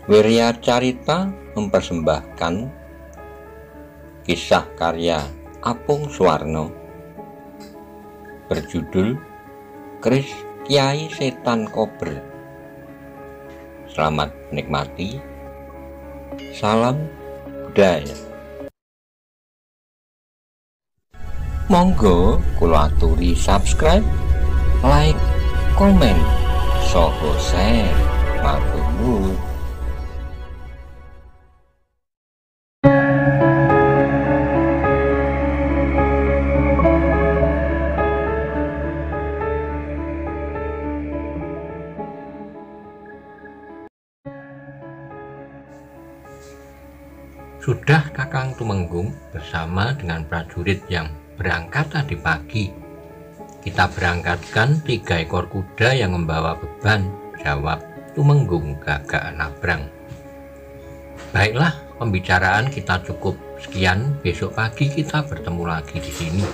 Wirya Carita mempersembahkan kisah karya Apung Suwarno berjudul Kris Kyai Setan Kober. Selamat menikmati. Salam budaya. Monggo kula aturi subscribe, like, komen, saha share. Matur nuwun. Sudah Kakang Tumenggung bersama dengan prajurit yang berangkat tadi pagi. Kita berangkatkan 3 ekor kuda yang membawa beban, jawab Tumenggung Gagak Nabrang. Baiklah, pembicaraan kita cukup sekian, besok pagi kita bertemu lagi di sini,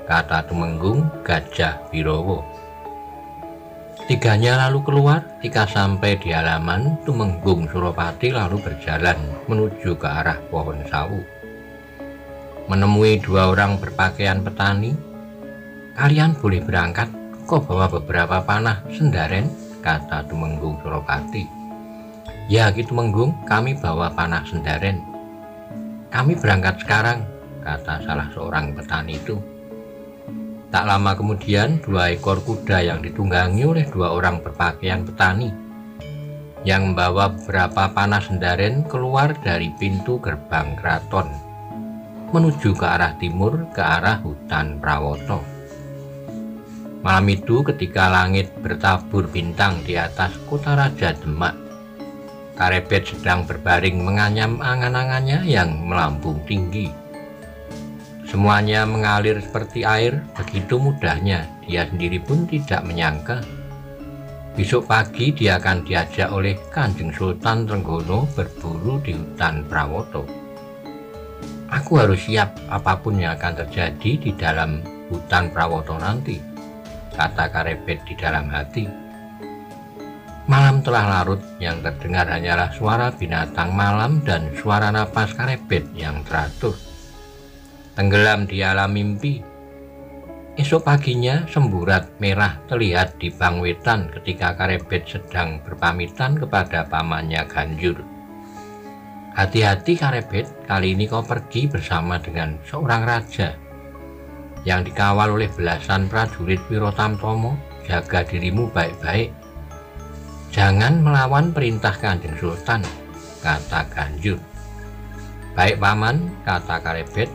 kata Tumenggung Gajah Birowo. Tiganya lalu keluar. Ketika sampai di halaman, Tumenggung Suropati lalu berjalan menuju ke arah pohon sawu. Menemui 2 orang berpakaian petani. Kalian boleh berangkat, kok bawa beberapa panah sendaren, kata Tumenggung Suropati. Ya gitu Tumenggung, kami bawa panah sendaren. Kami berangkat sekarang, kata salah seorang petani itu. Tak lama kemudian 2 ekor kuda yang ditunggangi oleh 2 orang berpakaian petani yang membawa beberapa panah sendaren keluar dari pintu gerbang keraton menuju ke arah timur, ke arah hutan Prawoto. Malam itu ketika langit bertabur bintang di atas kota Raja Demak, Karebet sedang berbaring menganyam angan-angannya yang melambung tinggi. Semuanya mengalir seperti air, begitu mudahnya. Dia sendiri pun tidak menyangka besok pagi dia akan diajak oleh Kanjeng Sultan Trenggono berburu di hutan Prawoto. Aku harus siap apapun yang akan terjadi di dalam hutan Prawoto nanti, kata Karebet di dalam hati. Malam telah larut, yang terdengar hanyalah suara binatang malam dan suara napas Karebet yang teratur. Tenggelam di alam mimpi. Esok paginya semburat merah terlihat di bang wetan ketika Karebet sedang berpamitan kepada pamannya Ganjur. Hati-hati Karebet, kali ini kau pergi bersama dengan seorang raja yang dikawal oleh belasan prajurit Wirotamtomo. Jaga dirimu baik-baik. Jangan melawan perintah Kanjeng Sultan, kata Ganjur. Baik paman, kata Karebet.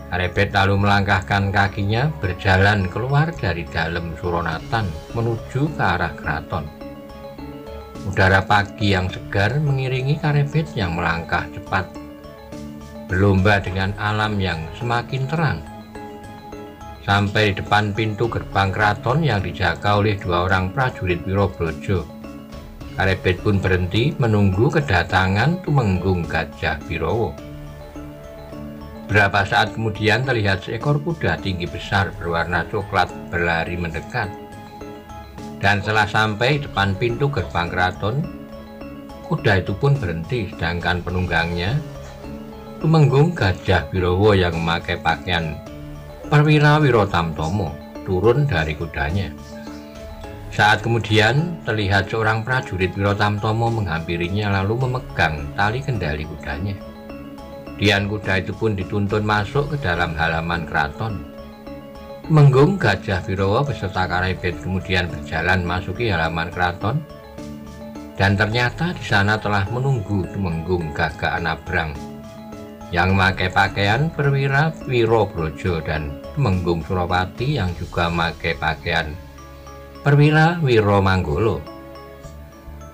Karebet lalu melangkahkan kakinya berjalan keluar dari dalam Suronatan menuju ke arah keraton. Udara pagi yang segar mengiringi Karebet yang melangkah cepat, berlomba dengan alam yang semakin terang. Sampai di depan pintu gerbang keraton yang dijaga oleh 2 orang prajurit Wirobrojo, Karebet pun berhenti menunggu kedatangan Tumenggung Gajah Birowo. Berapa saat kemudian terlihat seekor kuda tinggi besar berwarna coklat berlari mendekat. Dan setelah sampai depan pintu gerbang keraton, kuda itu pun berhenti, sedangkan penunggangnya, Tumenggung Gajah Birowo yang memakai pakaian perwira Wirotamtomo, turun dari kudanya. Saat kemudian terlihat seorang prajurit Wirotamtomo menghampirinya lalu memegang tali kendali kudanya. Kemudian kuda itu pun dituntun masuk ke dalam halaman keraton. Tumenggung Gajah Birowo beserta Karebet kemudian berjalan masuki halaman keraton, dan ternyata di sana telah menunggu Tumenggung Gagak Nabrang yang memakai pakaian perwira Wirobrojo dan Tumenggung Suropati yang juga memakai pakaian perwira Wiromanggolo.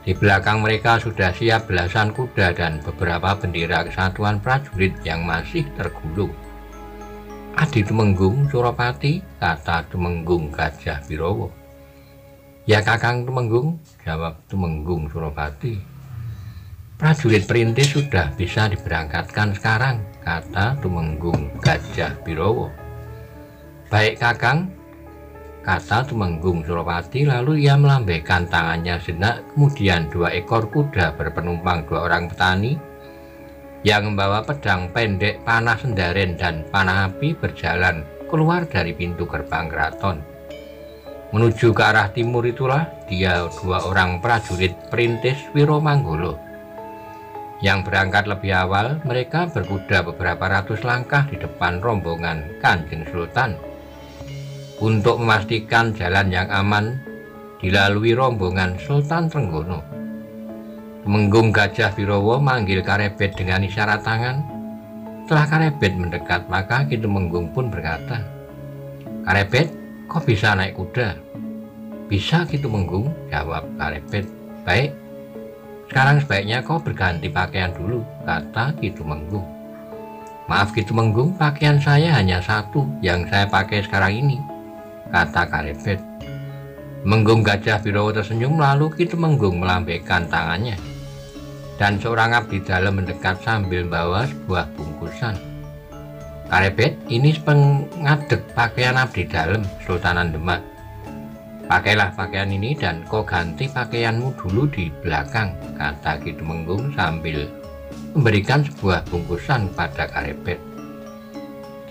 Di belakang mereka sudah siap belasan kuda dan beberapa bendera kesatuan prajurit yang masih tergulung. Adi Tumenggung Suropati, kata Tumenggung Gajah Birowo. Ya Kakang Tumenggung, jawab Tumenggung Suropati. Prajurit perintis sudah bisa diberangkatkan sekarang, kata Tumenggung Gajah Birowo. Baik Kakang, kata Tumenggung Suropati. Lalu ia melambaikan tangannya sejenak. Kemudian 2 ekor kuda berpenumpang 2 orang petani yang membawa pedang pendek, panah sendaren, dan panah api berjalan keluar dari pintu gerbang keraton. Menuju ke arah timur itulah dia 2 orang prajurit perintis Wiromanggolo yang berangkat lebih awal. Mereka berkuda beberapa ratus langkah di depan rombongan Kanjeng Sultan untuk memastikan jalan yang aman dilalui rombongan Sultan Trenggono. Tumenggung Gajah Birowo manggil Karebet dengan isyarat tangan. Setelah Karebet mendekat, maka Ki Tumenggung pun berkata, "Karebet, kau bisa naik kuda?" "Bisa, Ki Tumenggung," jawab Karebet. "Baik, sekarang sebaiknya kau berganti pakaian dulu," kata Ki Tumenggung. "Maaf Ki Tumenggung, pakaian saya hanya satu yang saya pakai sekarang ini," kata Karebet. Tumenggung Gajah Birowo tersenyum. Lalu Ki Tumenggung melambaikan tangannya dan seorang abdi dalam mendekat sambil membawa sebuah bungkusan. "Karebet, ini pengadeg pakaian abdi dalam Sultanan Demak. Pakailah pakaian ini dan kau ganti pakaianmu dulu di belakang," kata Ki Tumenggung sambil memberikan sebuah bungkusan pada Karebet.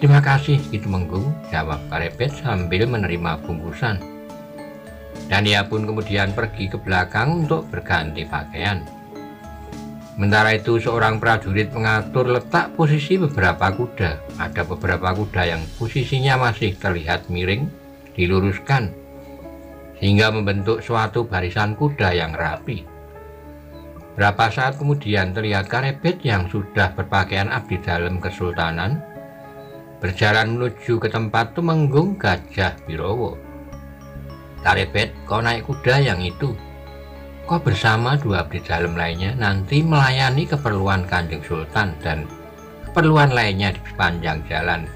"Terima kasih Ki Tumenggung," jawab Karebet sambil menerima bungkusan. Dan ia pun kemudian pergi ke belakang untuk berganti pakaian. Sementara itu seorang prajurit mengatur letak posisi beberapa kuda. Ada beberapa kuda yang posisinya masih terlihat miring, diluruskan sehingga membentuk suatu barisan kuda yang rapi. Berapa saat kemudian terlihat Karebet yang sudah berpakaian abdi dalam kesultanan berjalan menuju ke tempat Tumenggung Gajah Birowo. "Karebet, kau naik kuda yang itu. Kau bersama 2 abdi dalam lainnya nanti melayani keperluan Kanjeng Sultan dan keperluan lainnya di sepanjang jalan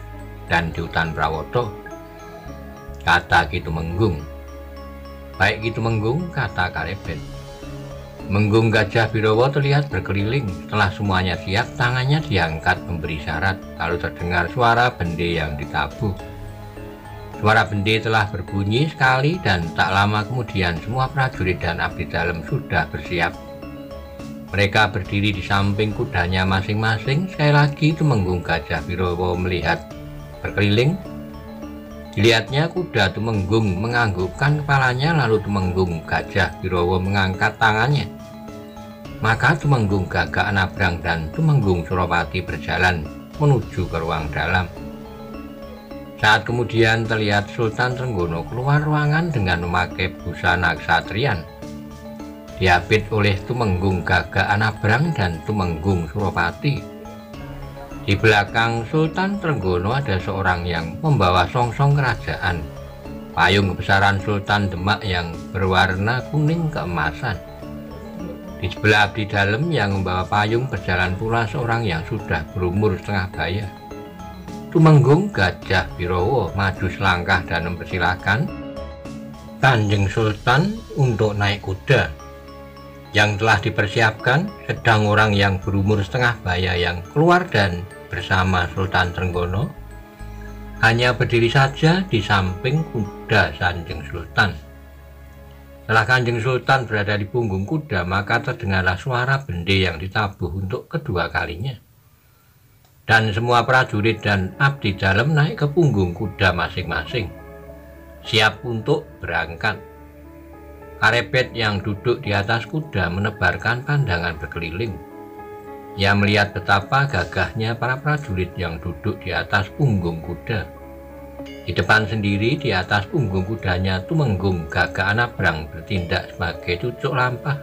dan di hutan Prawoto," kata Ki Tumenggung. "Baik Ki Tumenggung," kata Karebet. Tumenggung Gajah Birowo terlihat berkeliling. Setelah semuanya siap, tangannya diangkat memberi syarat. Lalu terdengar suara bende yang ditabuh. Suara bende telah berbunyi sekali dan tak lama kemudian semua prajurit dan abdi dalam sudah bersiap. Mereka berdiri di samping kudanya masing-masing. Sekali lagi Tumenggung Gajah Birowo melihat berkeliling. Dilihatnya kuda Tumenggung menganggukkan kepalanya, lalu Tumenggung Gajah Birowo mengangkat tangannya. Maka Tumenggung Gagak Nabrang dan Tumenggung Suropati berjalan menuju ke ruang dalam. Saat kemudian terlihat Sultan Trenggono keluar ruangan dengan memakai busana kesatrian, diapit oleh Tumenggung Gagak Nabrang dan Tumenggung Suropati. Di belakang Sultan Trenggono ada seorang yang membawa songsong kerajaan, payung kebesaran Sultan Demak yang berwarna kuning keemasan. Di sebelah abdi dalam yang membawa payung berjalan pula seorang yang sudah berumur setengah baya. Tumenggung Gajah Birowo maju selangkah dan mempersilahkan Kanjeng Sultan untuk naik kuda yang telah dipersiapkan. Sedang orang yang berumur setengah baya yang keluar dan bersama Sultan Trenggono hanya berdiri saja di samping kuda Kanjeng Sultan. Setelah Kanjeng Sultan berada di punggung kuda, maka terdengarlah suara bende yang ditabuh untuk kedua kalinya. Dan semua prajurit dan abdi dalam naik ke punggung kuda masing-masing, siap untuk berangkat. Karebet yang duduk di atas kuda menebarkan pandangan berkeliling. Ia melihat betapa gagahnya para prajurit yang duduk di atas punggung kuda. Di depan sendiri, di atas punggung kudanya, Tumenggung Gagak Nabrang bertindak sebagai cucuk lampah.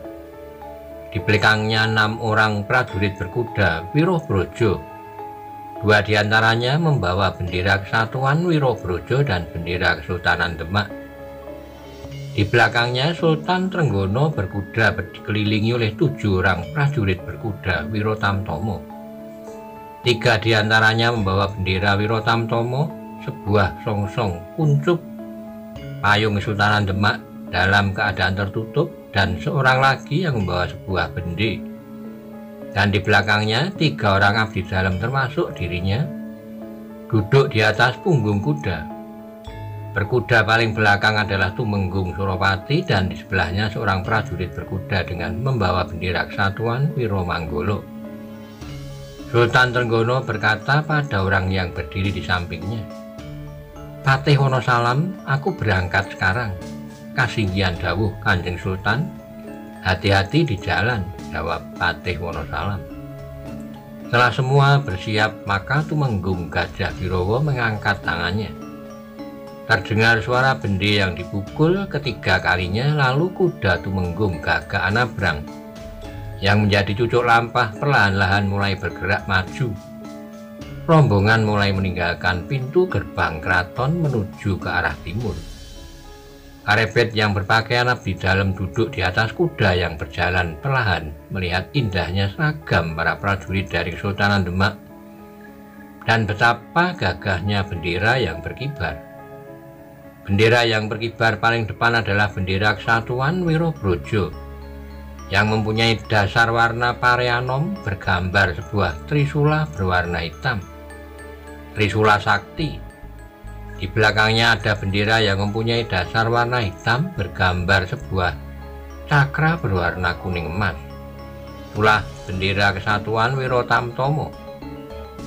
Di belakangnya 6 orang prajurit berkuda Wirobrojo. 2 diantaranya membawa bendera Kesatuan Wirobrojo dan bendera Kesultanan Demak. Di belakangnya Sultan Trenggono berkuda dikelilingi oleh 7 orang prajurit berkuda Wirotamtomo. 3 diantaranya membawa bendera Wirotamtomo, sebuah songsong kuncup payung Kesultanan Demak dalam keadaan tertutup, dan seorang lagi yang membawa sebuah bende. Dan di belakangnya 3 orang abdi dalam termasuk dirinya duduk di atas punggung kuda. Berkuda paling belakang adalah Tumenggung Suropati dan di sebelahnya seorang prajurit berkuda dengan membawa bendera kesatuan Wiromanggolo. Sultan Trenggono berkata pada orang yang berdiri di sampingnya, "Patih Wonosalam, aku berangkat sekarang." "Kasinggihan dawuh Kanjeng Sultan." "Hati-hati di jalan," jawab Patih Wonosalam. Setelah semua bersiap, maka Tumenggung Gajah Birowo mengangkat tangannya. Terdengar suara bende yang dipukul ketiga kalinya, lalu kuda Tumenggung Gagak Anabrang yang menjadi cucuk lampah perlahan-lahan mulai bergerak maju. Rombongan mulai meninggalkan pintu gerbang keraton menuju ke arah timur. Karebet yang berpakaian abdi dalam duduk di atas kuda yang berjalan perlahan melihat indahnya seragam para prajurit dari Kesultanan Demak dan betapa gagahnya bendera yang berkibar. Bendera yang berkibar paling depan adalah bendera Kesatuan Wirobrojo yang mempunyai dasar warna pareanom bergambar sebuah trisula berwarna hitam, Trisula Sakti. Di belakangnya ada bendera yang mempunyai dasar warna hitam bergambar sebuah cakra berwarna kuning emas. Itulah bendera Kesatuan Wirotamtomo,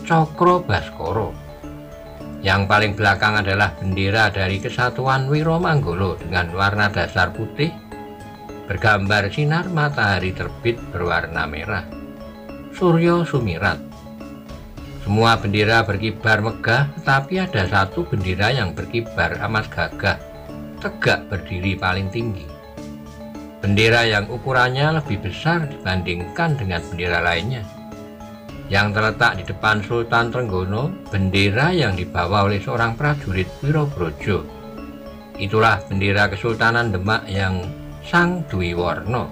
Cokro Baskoro. Yang paling belakang adalah bendera dari Kesatuan Wiromanggolo dengan warna dasar putih bergambar sinar matahari terbit berwarna merah, Suryo Sumirat. Semua bendera berkibar megah, tetapi ada satu bendera yang berkibar amat gagah, tegak berdiri paling tinggi. Bendera yang ukurannya lebih besar dibandingkan dengan bendera lainnya. Yang terletak di depan Sultan Trenggono, bendera yang dibawa oleh seorang prajurit Wirobrojo. Itulah bendera Kesultanan Demak yang Sang Dwi Warna.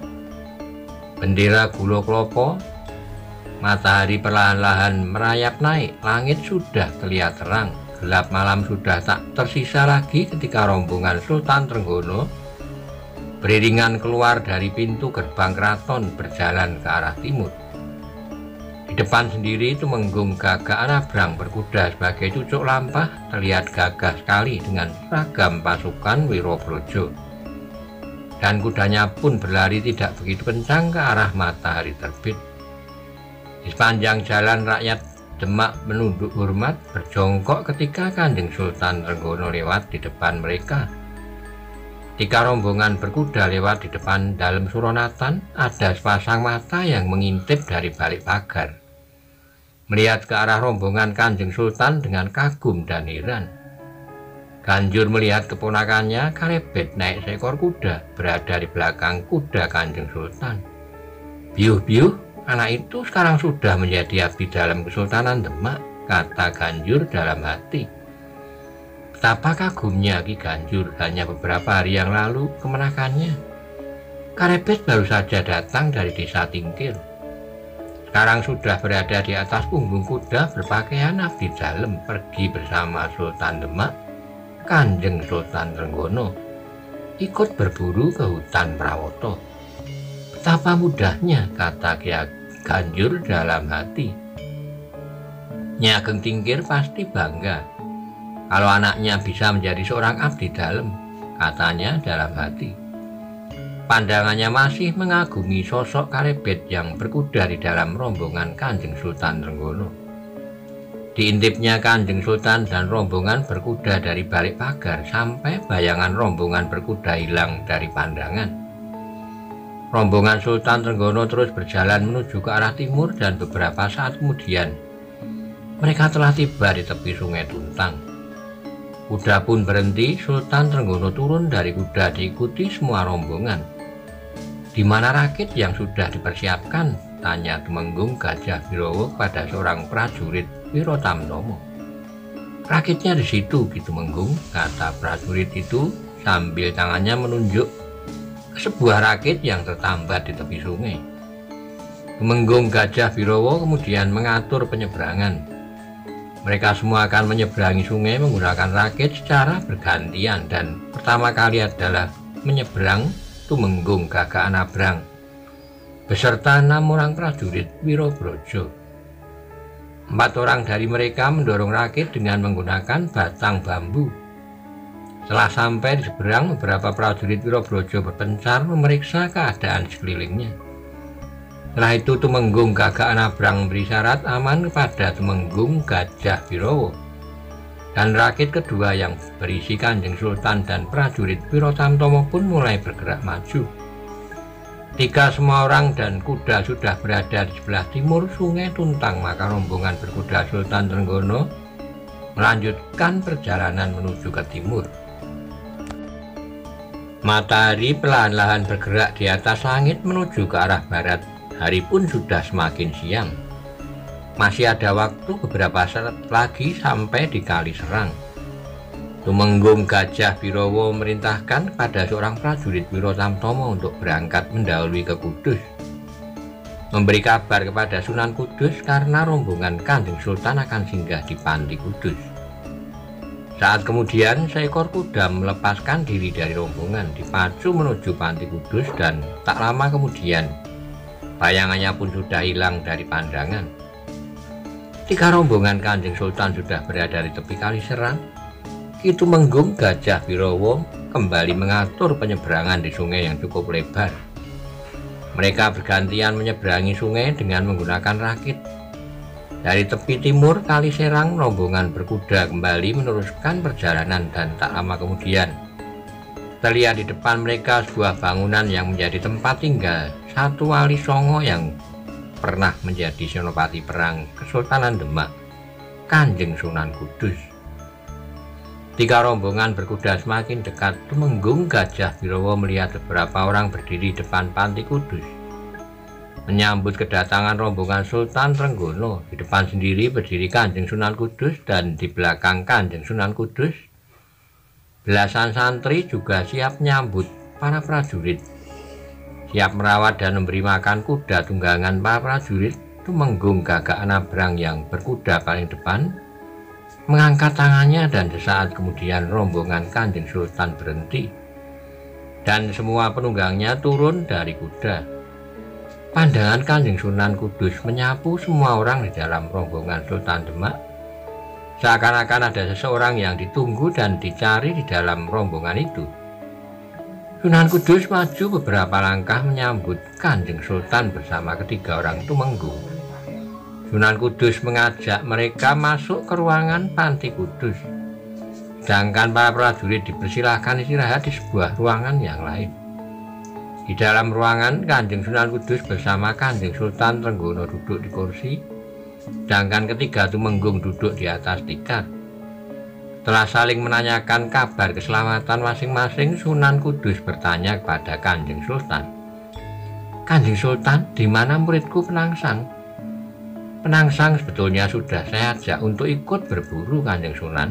Bendera Gulo Klopo. Matahari perlahan-lahan merayap naik, langit sudah terlihat terang, gelap malam sudah tak tersisa lagi ketika rombongan Sultan Trenggono beriringan keluar dari pintu gerbang keraton berjalan ke arah timur. Di depan sendiri Tumenggung Gagak Anabrang berkuda sebagai cucuk lampah terlihat gagah sekali dengan seragam pasukan Wirobrojo. Dan kudanya pun berlari tidak begitu kencang ke arah matahari terbit. Di sepanjang jalan rakyat Demak menunduk hormat berjongkok ketika Kanjeng Sultan Trenggono lewat di depan mereka. Ketika rombongan berkuda lewat di depan dalam Suronatan, ada sepasang mata yang mengintip dari balik pagar, melihat ke arah rombongan Kanjeng Sultan dengan kagum dan heran. Ganjur melihat keponakannya Karebet naik seekor kuda berada di belakang kuda Kanjeng Sultan. "Biuh-biuh, anak itu sekarang sudah menjadi abdi dalam Kesultanan Demak," kata Ganjur dalam hati. Betapa kagumnya Ki Ganjur hanya beberapa hari yang lalu kemenakannya. Karebet baru saja datang dari desa Tingkil. Sekarang sudah berada di atas punggung kuda berpakaian abdi dalam pergi bersama Sultan Demak, Kanjeng Sultan Trenggono, ikut berburu ke hutan Prawoto. Betapa mudahnya, kata Ki Ganjur dalam hati. Nyai Ageng Tingkir pasti bangga kalau anaknya bisa menjadi seorang abdi dalam, katanya dalam hati. Pandangannya masih mengagumi sosok Karebet yang berkuda di dalam rombongan Kanjeng Sultan Trenggono. Diintipnya Kanjeng Sultan dan rombongan berkuda dari balik pagar sampai bayangan rombongan berkuda hilang dari pandangan. Rombongan Sultan Trenggono terus berjalan menuju ke arah timur dan beberapa saat kemudian mereka telah tiba di tepi Sungai Tuntang. Kuda pun berhenti, Sultan Trenggono turun dari kuda diikuti semua rombongan. "Di mana rakit yang sudah dipersiapkan?" tanya Tumenggung Gajah Birowo kepada seorang prajurit Wirotamtomo. "Rakitnya di situ, Ki Tumenggung," kata prajurit itu sambil tangannya menunjuk ke sebuah rakit yang tertambat di tepi sungai. Tumenggung Gajah Birowo kemudian mengatur penyeberangan. Mereka semua akan menyeberangi sungai menggunakan rakit secara bergantian dan pertama kali adalah menyeberang Tumenggung Gagak Anabrang beserta 6 orang prajurit Wirobrojo. 4 orang dari mereka mendorong rakit dengan menggunakan batang bambu. Setelah sampai di seberang, beberapa prajurit Wirabrojo berpencar memeriksa keadaan sekelilingnya. Setelah itu Tumenggung Gagak Anabrang memberi syarat aman kepada Tumenggung Gajah Birowo. Dan rakit kedua yang berisi Kanjeng Sultan dan prajurit Wiro Tamtomo pun mulai bergerak maju. Ketika semua orang dan kuda sudah berada di sebelah timur Sungai Tuntang, maka rombongan berkuda Sultan Trenggono melanjutkan perjalanan menuju ke timur. Matahari perlahan-lahan bergerak di atas langit menuju ke arah barat. Hari pun sudah semakin siang. Masih ada waktu beberapa saat lagi sampai di Kali Serang. Tumenggung Gajah Birowo memerintahkan kepada seorang prajurit Wiro Tamtomo untuk berangkat mendahului ke Kudus, memberi kabar kepada Sunan Kudus karena rombongan Kanjeng Sultan akan singgah di Panti Kudus. Saat kemudian seekor kuda melepaskan diri dari rombongan, dipacu menuju Panti Kudus, dan tak lama kemudian bayangannya pun sudah hilang dari pandangan. Ketika rombongan Kanjeng Sultan sudah berada di tepi Kali Serang, Ki Tumenggung Gajah Birowo kembali mengatur penyeberangan di sungai yang cukup lebar. Mereka bergantian menyeberangi sungai dengan menggunakan rakit. Dari tepi timur Kali Serang, rombongan berkuda kembali meneruskan perjalanan, dan tak lama kemudian terlihat di depan mereka sebuah bangunan yang menjadi tempat tinggal satu wali songo yang pernah menjadi senopati perang Kesultanan Demak, Kanjeng Sunan Kudus. Ketika rombongan berkuda semakin dekat, Tumenggung Gajah Birowo melihat beberapa orang berdiri di depan Panti Kudus menyambut kedatangan rombongan Sultan Trenggono. Di depan sendiri berdiri Kanjeng Sunan Kudus, dan di belakang Kanjeng Sunan Kudus belasan santri juga siap menyambut para prajurit, siap merawat dan memberi makan kuda tunggangan para prajurit. Tumenggung Gagak Anabrang yang berkuda paling depan mengangkat tangannya, dan sesaat kemudian rombongan Kanjeng Sultan berhenti dan semua penunggangnya turun dari kuda. Pandangan Kanjeng Sunan Kudus menyapu semua orang di dalam rombongan Sultan Demak. Seakan-akan ada seseorang yang ditunggu dan dicari di dalam rombongan itu. Sunan Kudus maju beberapa langkah menyambut Kanjeng Sultan bersama ketiga orang Tumenggung. Sunan Kudus mengajak mereka masuk ke ruangan Panti Kudus, sedangkan para prajurit dipersilahkan istirahat di sebuah ruangan yang lain. Di dalam ruangan, Kanjeng Sunan Kudus bersama Kanjeng Sultan Trenggono duduk di kursi, sedangkan ketiga Tumenggung duduk di atas tikar. Setelah saling menanyakan kabar keselamatan masing-masing, Sunan Kudus bertanya kepada Kanjeng Sultan, "Kanjeng Sultan, di mana muridku Penangsang?" "Penangsang sebetulnya sudah saya ajak untuk ikut berburu, Kanjeng Sunan.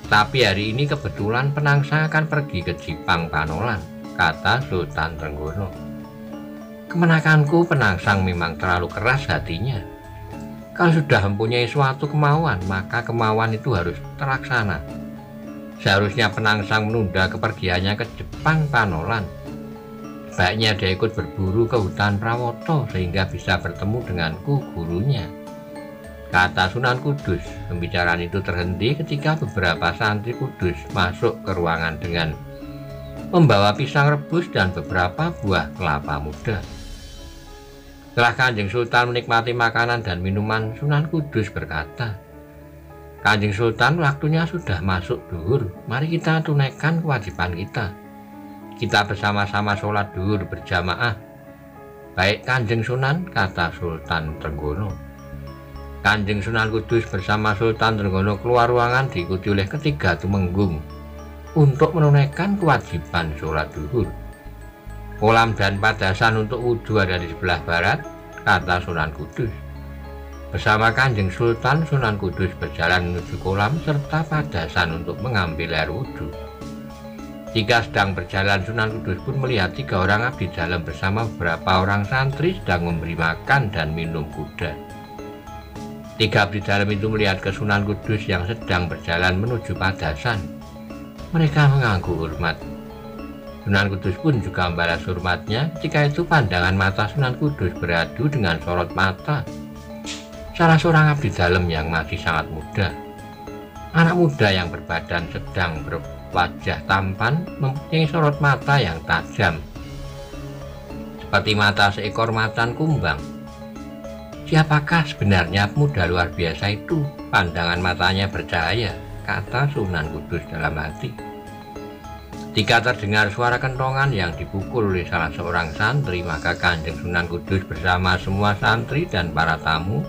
Tapi hari ini kebetulan Penangsang akan pergi ke Jipang Panolan," kata Sultan Trenggono. "Kemenakanku Penangsang memang terlalu keras hatinya. Kalau sudah mempunyai suatu kemauan, maka kemauan itu harus terlaksana. Seharusnya Penangsang menunda kepergiannya ke Jepang Panolan. Sebaiknya dia ikut berburu ke hutan Prawoto sehingga bisa bertemu denganku, gurunya," kata Sunan Kudus. Pembicaraan itu terhenti ketika beberapa santri Kudus masuk ke ruangan dengan membawa pisang rebus dan beberapa buah kelapa muda. Setelah Kanjeng Sultan menikmati makanan dan minuman, Sunan Kudus berkata, "Kanjeng Sultan, waktunya sudah masuk duhur. Mari kita tunaikan kewajiban kita. Kita bersama-sama sholat duhur berjamaah." "Baik Kanjeng Sunan," kata Sultan Trenggono. Kanjeng Sunan Kudus bersama Sultan Trenggono keluar ruangan diikuti oleh ketiga Tumenggung untuk menunaikan kewajiban sholat duhur. "Kolam dan padasan untuk wudhu ada di sebelah barat," kata Sunan Kudus. Bersama Kanjeng Sultan, Sunan Kudus berjalan menuju kolam serta padasan untuk mengambil air wudhu. Jika sedang berjalan, Sunan Kudus pun melihat 3 orang abdi dalam bersama beberapa orang santri sedang memberi makan dan minum kuda. 3 abdi dalam itu melihat ke Sunan Kudus yang sedang berjalan menuju padasan. Mereka mengangguk hormat. Sunan Kudus pun juga membalas hormatnya. Ketika itu pandangan mata Sunan Kudus beradu dengan sorot mata salah seorang abdi dalam yang masih sangat muda. Anak muda yang berbadan sedang wajah tampan, mempunyai sorot mata yang tajam, seperti mata seekor macan kumbang. Siapakah sebenarnya pemuda luar biasa itu? Pandangan matanya bercahaya, kata Sunan Kudus dalam hati. Ketika terdengar suara kentongan yang dipukul oleh salah seorang santri, maka Kanjeng Sunan Kudus bersama semua santri dan para tamu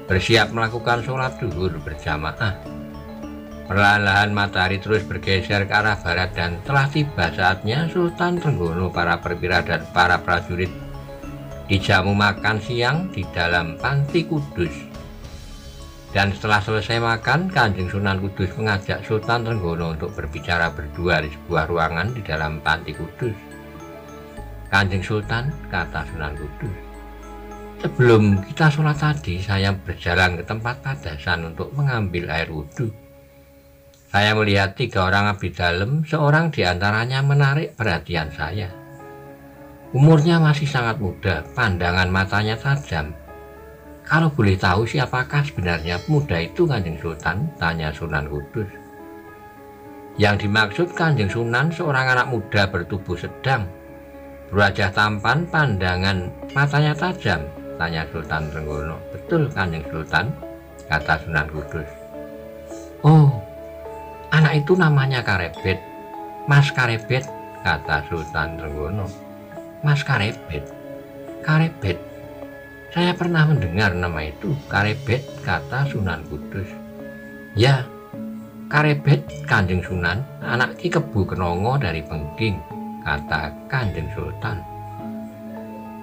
bersiap melakukan sholat zuhur berjamaah. Perlahan-lahan matahari terus bergeser ke arah barat dan telah tiba saatnya Sultan Trenggono, para perwira dan para prajurit dijamu makan siang di dalam panti Kudus. Dan setelah selesai makan, Kanjeng Sunan Kudus mengajak Sultan Trenggono untuk berbicara berdua di sebuah ruangan di dalam panti Kudus. Kanjeng Sultan, kata Sunan Kudus, sebelum kita sholat tadi, saya berjalan ke tempat padasan untuk mengambil air wudhu. Saya melihat 3 orang abdi dalam, seorang diantaranya menarik perhatian saya. Umurnya masih sangat muda, pandangan matanya tajam. Kalau boleh tahu siapakah sebenarnya pemuda itu, Kanjeng Sultan? Tanya Sunan Kudus. Yang dimaksud Kanjeng Sunan seorang anak muda bertubuh sedang, berwajah tampan, pandangan matanya tajam, tanya Sultan Trenggono. Betul, Kanjeng Sultan, kata Sunan Kudus. Oh, anak itu namanya Karebet, Mas Karebet, kata Sultan Trenggono. Mas Karebet, Karebet, saya pernah mendengar nama itu, Karebet, kata Sunan Kudus. Ya, Karebet, Kanjeng Sunan, anak Ki Kebu Kenongo dari Pengging, kata Kanjeng Sultan.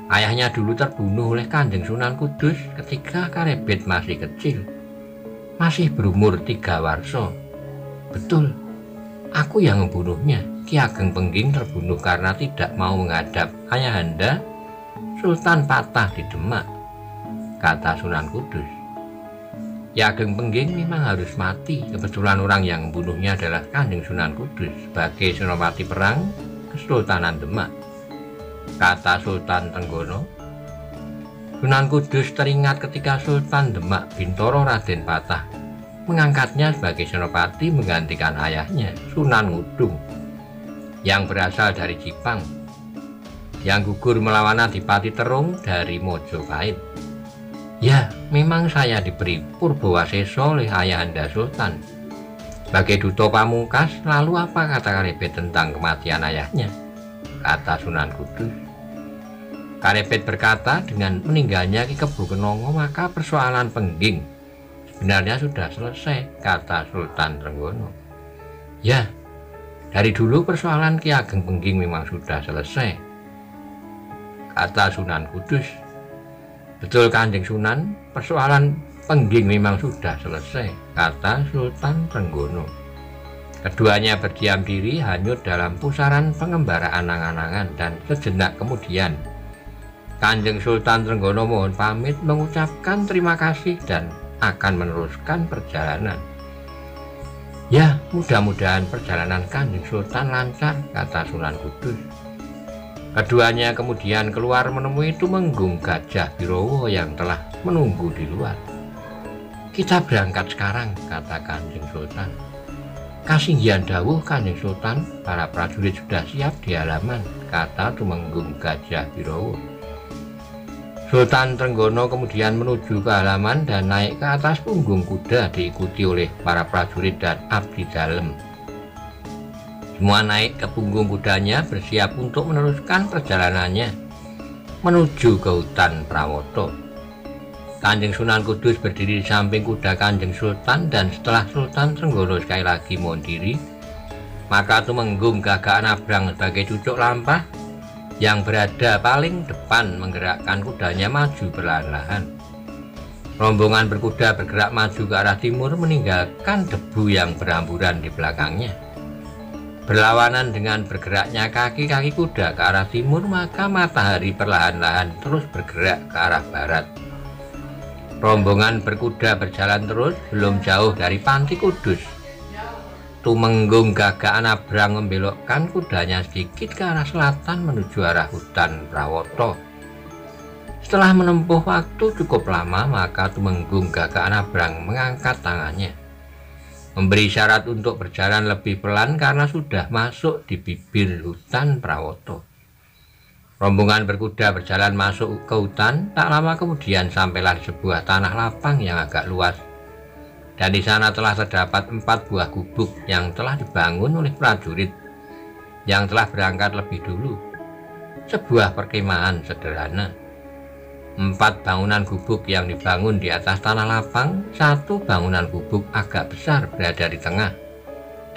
Ayahnya dulu terbunuh oleh Kanjeng Sunan Kudus ketika Karebet masih kecil, masih berumur 3 warsa. Betul, aku yang membunuhnya. Ki Ageng Pengging terbunuh karena tidak mau menghadap ayahanda Sultan Patah di Demak, kata Sunan Kudus. Ki Ageng Pengging memang harus mati. Kebetulan orang yang membunuhnya adalah Kanjeng Sunan Kudus sebagai senopati perang Kesultanan Demak, kata Sultan Trenggono. Sunan Kudus teringat ketika Sultan Demak Bintoro Raden Patah mengangkatnya sebagai senopati menggantikan ayahnya Sunan Ngudung yang berasal dari Jipang, yang gugur melawan Adipati Terung dari Mojopahit. Ya, memang saya diberi Purbawaseso oleh ayahanda Sultan sebagai duta pamungkas. Lalu apa kata Karebet tentang kematian ayahnya, kata Sunan Kudus. Karebet berkata, dengan meninggalnya Ki Kebu Kenongo maka persoalan Pengging sebenarnya sudah selesai, kata Sultan Trenggono. Ya, dari dulu persoalan Ki Ageng Pengging memang sudah selesai, kata Sunan Kudus. Betul, Kanjeng Sunan, persoalan Pengging memang sudah selesai, kata Sultan Trenggono. Keduanya berdiam diri hanyut dalam pusaran pengembaraan angan-angan, dan sejenak kemudian Kanjeng Sultan Trenggono mohon pamit, mengucapkan terima kasih dan akan meneruskan perjalanan. Ya, mudah-mudahan perjalanan Kanjeng Sultan lancar, kata Sunan Kudus. Keduanya kemudian keluar menemui Tumenggung Gajah Birowo yang telah menunggu di luar. Kita berangkat sekarang, kata Kanjeng Sultan. Kasinggihan dawuh Kanjeng Sultan, para prajurit sudah siap di halaman, kata Tumenggung Gajah Birowo. Sultan Trenggono kemudian menuju ke halaman dan naik ke atas punggung kuda diikuti oleh para prajurit dan abdi dalem. Semua naik ke punggung kudanya bersiap untuk meneruskan perjalanannya menuju ke hutan Prawoto. Kanjeng Sunan Kudus berdiri di samping kuda Kanjeng Sultan, dan setelah Sultan Trenggono sekali lagi mohon diri, maka Tumenggung Gagak Nabrang sebagai cucuk lampah yang berada paling depan menggerakkan kudanya maju perlahan-lahan. Rombongan berkuda bergerak maju ke arah timur meninggalkan debu yang berhamburan di belakangnya. Berlawanan dengan bergeraknya kaki-kaki kuda ke arah timur, maka matahari perlahan-lahan terus bergerak ke arah barat. Rombongan berkuda berjalan terus, belum jauh dari panti Kudus. Tumenggung Gagak Nabrang membelokkan kudanya sedikit ke arah selatan menuju arah hutan Prawoto. Setelah menempuh waktu cukup lama, maka Tumenggung Gagak Nabrang mengangkat tangannya. memberi syarat untuk berjalan lebih pelan karena sudah masuk di bibir hutan Prawoto. Rombongan berkuda berjalan masuk ke hutan, tak lama kemudian sampailah di sebuah tanah lapang yang agak luas. Dan di sana telah terdapat 4 buah gubuk yang telah dibangun oleh prajurit yang telah berangkat lebih dulu. Sebuah perkemahan sederhana. 4 bangunan gubuk yang dibangun di atas tanah lapang, 1 bangunan gubuk agak besar berada di tengah.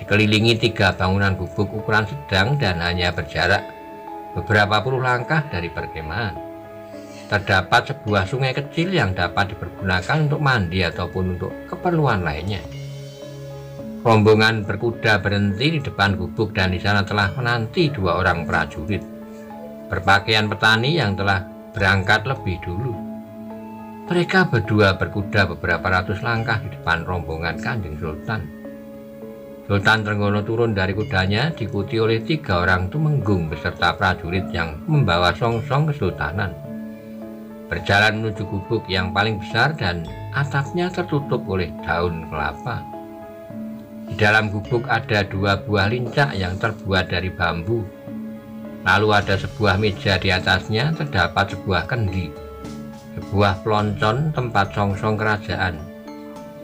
Dikelilingi 3 bangunan gubuk ukuran sedang dan hanya berjarak beberapa puluh langkah dari perkemahan. Terdapat sebuah sungai kecil yang dapat dipergunakan untuk mandi ataupun untuk keperluan lainnya. Rombongan berkuda berhenti di depan gubuk dan di sana telah menanti 2 orang prajurit berpakaian petani yang telah berangkat lebih dulu. Mereka berdua berkuda beberapa ratus langkah di depan rombongan Kanjeng Sultan. Sultan Trenggono turun dari kudanya diikuti oleh 3 orang tumenggung beserta prajurit yang membawa songsong kesultanan. Berjalan menuju gubuk yang paling besar dan atapnya tertutup oleh daun kelapa. Di dalam gubuk ada 2 buah lincak yang terbuat dari bambu. Lalu ada sebuah meja, di atasnya terdapat sebuah kendi, sebuah peloncon tempat songsong kerajaan,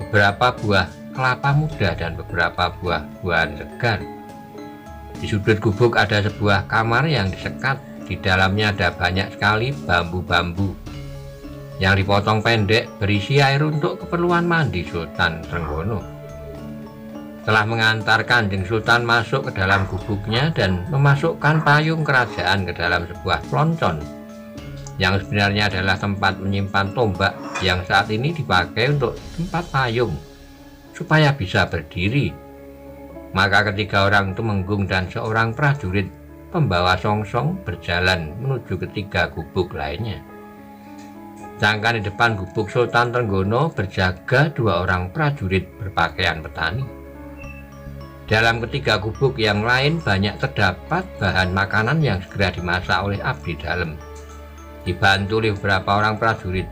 beberapa buah kelapa muda dan beberapa buah-buahan segar. Di sudut gubuk ada sebuah kamar yang disekat. Di dalamnya ada banyak sekali bambu-bambu yang dipotong pendek berisi air untuk keperluan mandi Sultan Trenggono. Telah mengantar Kanjeng Sultan masuk ke dalam gubuknya dan memasukkan payung kerajaan ke dalam sebuah peloncon yang sebenarnya adalah tempat menyimpan tombak yang saat ini dipakai untuk tempat payung supaya bisa berdiri. Maka 3 orang tumenggung dan seorang prajurit pembawa songsong berjalan menuju ke 3 gubuk lainnya. Sedangkan di depan gubuk Sultan Trenggono berjaga 2 orang prajurit berpakaian petani. Dalam ketiga gubuk yang lain banyak terdapat bahan makanan yang segera dimasak oleh abdi dalem, dibantu oleh beberapa orang prajurit.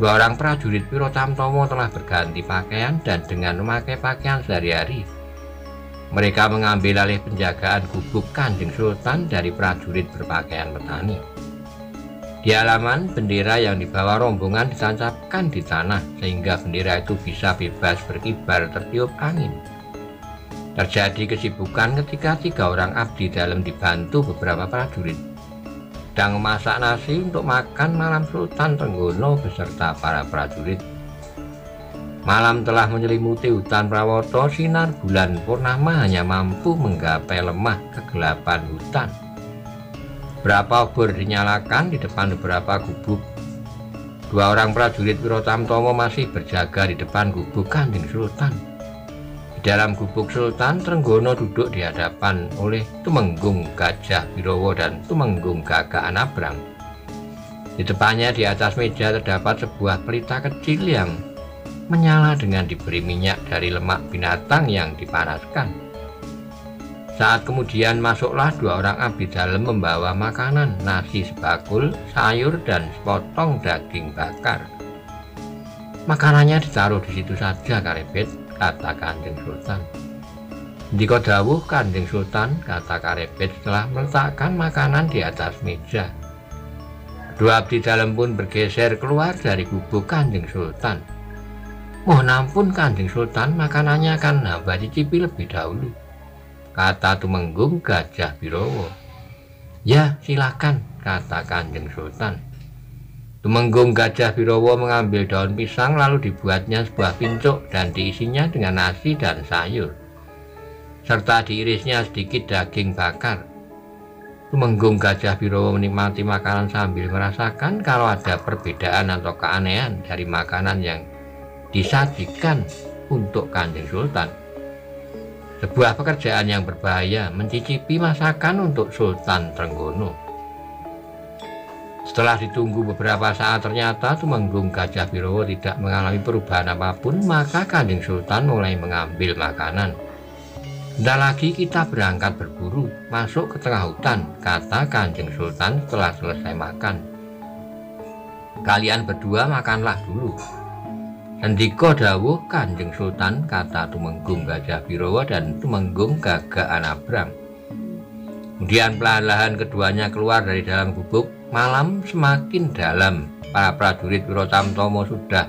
2 orang prajurit Wiro Tamtomo telah berganti pakaian dan dengan memakai pakaian sehari-hari, mereka mengambil alih penjagaan gubuk Kanjeng Sultan dari prajurit berpakaian petani. Di halaman, bendera yang dibawa rombongan ditancapkan di tanah sehingga bendera itu bisa bebas berkibar tertiup angin. Terjadi kesibukan ketika 3 orang abdi dalem dibantu beberapa prajurit sedang memasak nasi untuk makan malam Sultan Trenggono beserta para prajurit. Malam telah menyelimuti hutan Prawoto, sinar bulan purnama hanya mampu menggapai lemah kegelapan hutan. Beberapa obor dinyalakan di depan beberapa gubuk. 2 orang prajurit Wiro Tamtomo masih berjaga di depan gubuk Kanjeng Sultan. Di dalam gubuk Sultan Trenggono duduk di hadapan oleh Tumenggung Gajah Birowo dan Tumenggung Gagak Anabrang. Di depannya di atas meja terdapat sebuah pelita kecil yang menyala dengan diberi minyak dari lemak binatang yang dipanaskan. Saat kemudian masuklah 2 orang abdi dalem membawa makanan, nasi sebakul, sayur dan sepotong daging bakar. Makanannya ditaruh di situ saja, Karebet, kata Kanjeng Sultan. Ndika dawuh Kanjeng Sultan, kata Karebet setelah meletakkan makanan di atas meja. 2 abdi dalem pun bergeser keluar dari gubuk Kanjeng Sultan. Mohon ampun Kanjeng Sultan, makanannya akan hamba cicipi lebih dahulu, kata Tumenggung Gajah Birowo. Ya, silakan, kata Kanjeng Sultan. Tumenggung Gajah Birowo mengambil daun pisang lalu dibuatnya sebuah pincuk dan diisinya dengan nasi dan sayur, serta diirisnya sedikit daging bakar. Tumenggung Gajah Birowo menikmati makanan sambil merasakan kalau ada perbedaan atau keanehan dari makanan yang disajikan untuk Kanjeng Sultan. Sebuah pekerjaan yang berbahaya mencicipi masakan untuk Sultan Trenggono. Setelah ditunggu beberapa saat ternyata Tumenggung Gajah Birowo tidak mengalami perubahan apapun, maka Kanjeng Sultan mulai mengambil makanan. Sebentar lagi kita berangkat berburu, masuk ke tengah hutan, kata Kanjeng Sultan setelah selesai makan. Kalian berdua makanlah dulu. Sendika dawuh Kanjeng Sultan, kata Tumenggung Gajah Birowo dan Tumenggung Gagak Anabrang. Kemudian perlahan keduanya keluar dari dalam gubuk. Malam semakin dalam. Para prajurit Wirotamtomo sudah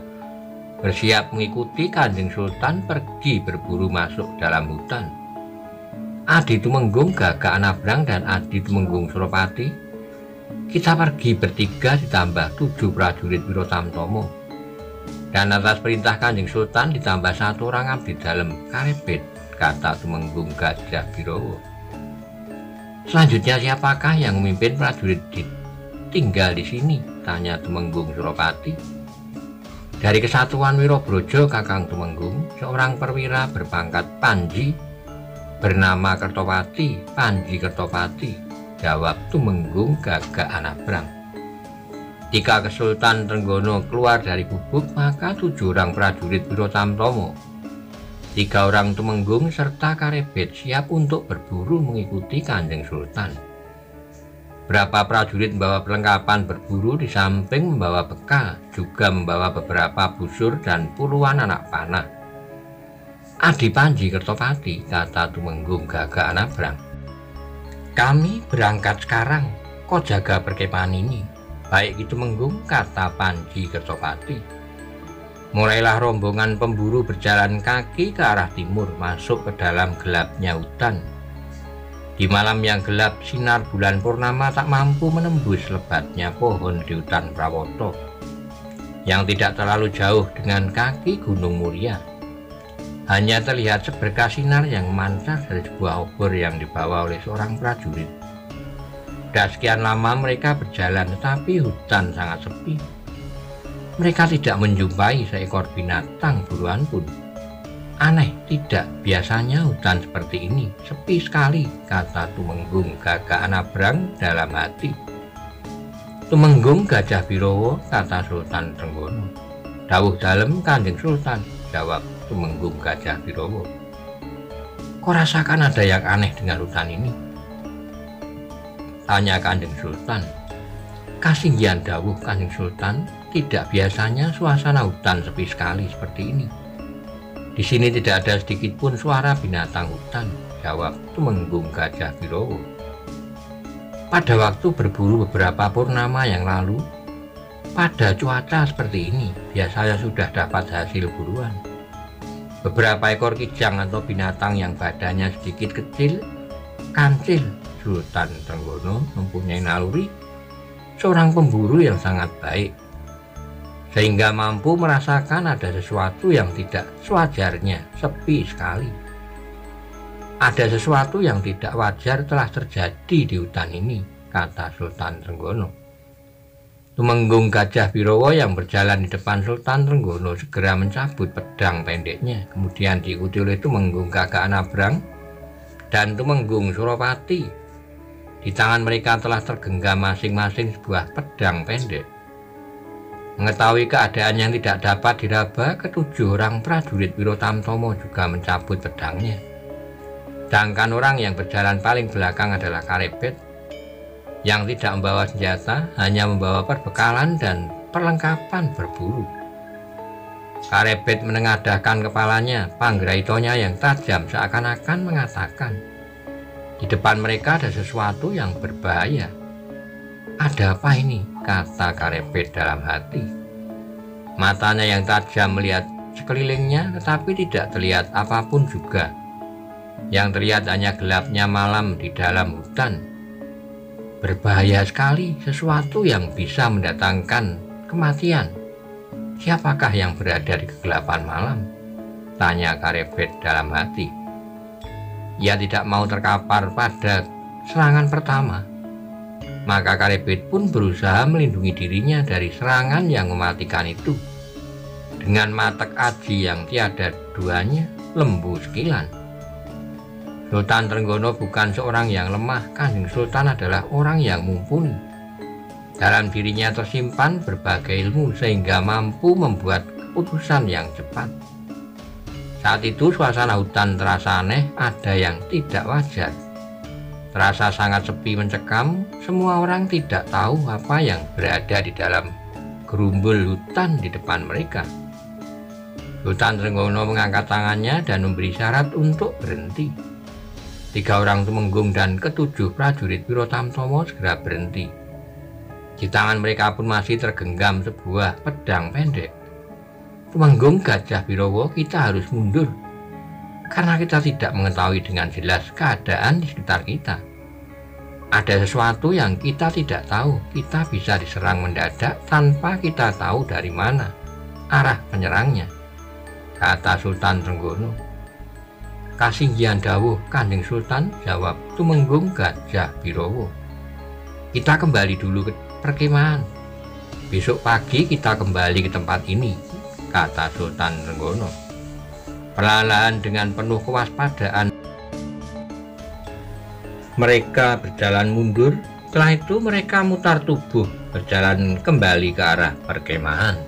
bersiap mengikuti Kanjeng Sultan pergi berburu masuk dalam hutan. Adi Tumenggung Gagak Anabrang dan Adi Tumenggung Suropati, kita pergi bertiga ditambah 7 prajurit Wirotamtomo. Dan atas perintah Kanjeng Sultan ditambah 1 orang abdi dalem Karebet, kata Tumenggung Gajah Birowo. Selanjutnya siapakah yang memimpin prajurit tinggal di sini? Tanya Tumenggung Suropati. Dari kesatuan Wirobrojo Kakang Tumenggung, seorang perwira berpangkat Panji bernama Kertopati, Panji Kertopati, jawab Tumenggung Gagak Anabrang. Ketika Kesultan Trenggono keluar dari gubuk, maka 7 orang prajurit Wirotamtomo, 3 orang Tumenggung serta Karebet siap untuk berburu mengikuti Kanjeng Sultan. Berapa prajurit membawa perlengkapan berburu di samping membawa bekal, juga membawa beberapa busur dan puluhan anak panah. Adi Panji Kertopati, kata Tumenggung Gagak Anabrang. Kami berangkat sekarang, kau jaga perkemahan ini. Baik itu Tumenggung, kata Panji Kertopati. Mulailah rombongan pemburu berjalan kaki ke arah timur, masuk ke dalam gelapnya hutan. Di malam yang gelap, sinar bulan purnama tak mampu menembus lebatnya pohon di hutan Prawoto, yang tidak terlalu jauh dengan kaki Gunung Muria. Hanya terlihat seberkas sinar yang memancar dari sebuah obor yang dibawa oleh seorang prajurit. Sudah sekian lama mereka berjalan, tetapi hutan sangat sepi. Mereka tidak menjumpai seekor binatang buruan pun. Aneh, tidak biasanya hutan seperti ini, sepi sekali, kata Tumenggung Gagak Anabrang dalam hati. Tumenggung Gajah Birowo, kata Sultan Trenggono. Dawuh dalem Kanjeng Sultan, jawab Tumenggung Gajah Birowo. Kau rasakan ada yang aneh dengan hutan ini? Tanya Kanjeng Sultan. Kasinggihan dawuh Kanjeng Sultan, tidak biasanya suasana hutan sepi sekali seperti ini. Di sini tidak ada sedikit pun suara binatang hutan, jawab Tumenggung Gajah Birowo. Pada waktu berburu beberapa purnama yang lalu, pada cuaca seperti ini, biasanya sudah dapat hasil buruan. Beberapa ekor kijang atau binatang yang badannya sedikit kecil, kancil. Sultan Trenggono mempunyai naluri seorang pemburu yang sangat baik, sehingga mampu merasakan ada sesuatu yang tidak sewajarnya, sepi sekali. Ada sesuatu yang tidak wajar telah terjadi di hutan ini, kata Sultan Trenggono. Tumenggung Gajah Birowo yang berjalan di depan Sultan Trenggono segera mencabut pedang pendeknya, kemudian diikuti oleh Tumenggung Gagak Anabrang dan Tumenggung Suropati. Di tangan mereka telah tergenggam masing-masing sebuah pedang pendek. Mengetahui keadaan yang tidak dapat diraba, ke-7 orang prajurit Wirotamtomo juga mencabut pedangnya. Sedangkan orang yang berjalan paling belakang adalah Karebet, yang tidak membawa senjata, hanya membawa perbekalan dan perlengkapan berburu. Karebet menengadahkan kepalanya, panggraitonya yang tajam seakan-akan mengatakan, di depan mereka ada sesuatu yang berbahaya. Ada apa ini? Kata Karebet dalam hati. Matanya yang tajam melihat sekelilingnya, tetapi tidak terlihat apapun juga. Yang terlihat hanya gelapnya malam di dalam hutan. Berbahaya sekali, sesuatu yang bisa mendatangkan kematian. Siapakah yang berada di kegelapan malam? Tanya Karebet dalam hati. Ia tidak mau terkapar pada serangan pertama. Maka Karebet pun berusaha melindungi dirinya dari serangan yang mematikan itu. Dengan matek aji yang tiada duanya, lembu sekilan. Sultan Trenggono bukan seorang yang lemah, Kanjeng Sultan adalah orang yang mumpuni. Dalam dirinya tersimpan berbagai ilmu sehingga mampu membuat keputusan yang cepat. Saat itu suasana hutan terasa aneh, ada yang tidak wajar. Terasa sangat sepi mencekam, semua orang tidak tahu apa yang berada di dalam gerumbul hutan di depan mereka. Sultan Trenggono mengangkat tangannya dan memberi syarat untuk berhenti. 3 orang Tumenggung dan ke-7 prajurit Wirotamtomo segera berhenti. Di tangan mereka pun masih tergenggam sebuah pedang pendek. Tumenggung, Gajah Birowo, kita harus mundur, karena kita tidak mengetahui dengan jelas keadaan di sekitar kita. Ada sesuatu yang kita tidak tahu. Kita bisa diserang mendadak tanpa kita tahu dari mana arah penyerangnya, kata Sultan Trenggono. Kasinggihan dawuh Kanjeng Sultan, jawab Tumenggung, Gajah Birowo. Kita kembali dulu ke perkemahan. Besok pagi kita kembali ke tempat ini, kata Sultan Trenggono. Perlahan dengan penuh kewaspadaan mereka berjalan mundur. Setelah itu mereka mutar tubuh berjalan kembali ke arah perkemahan.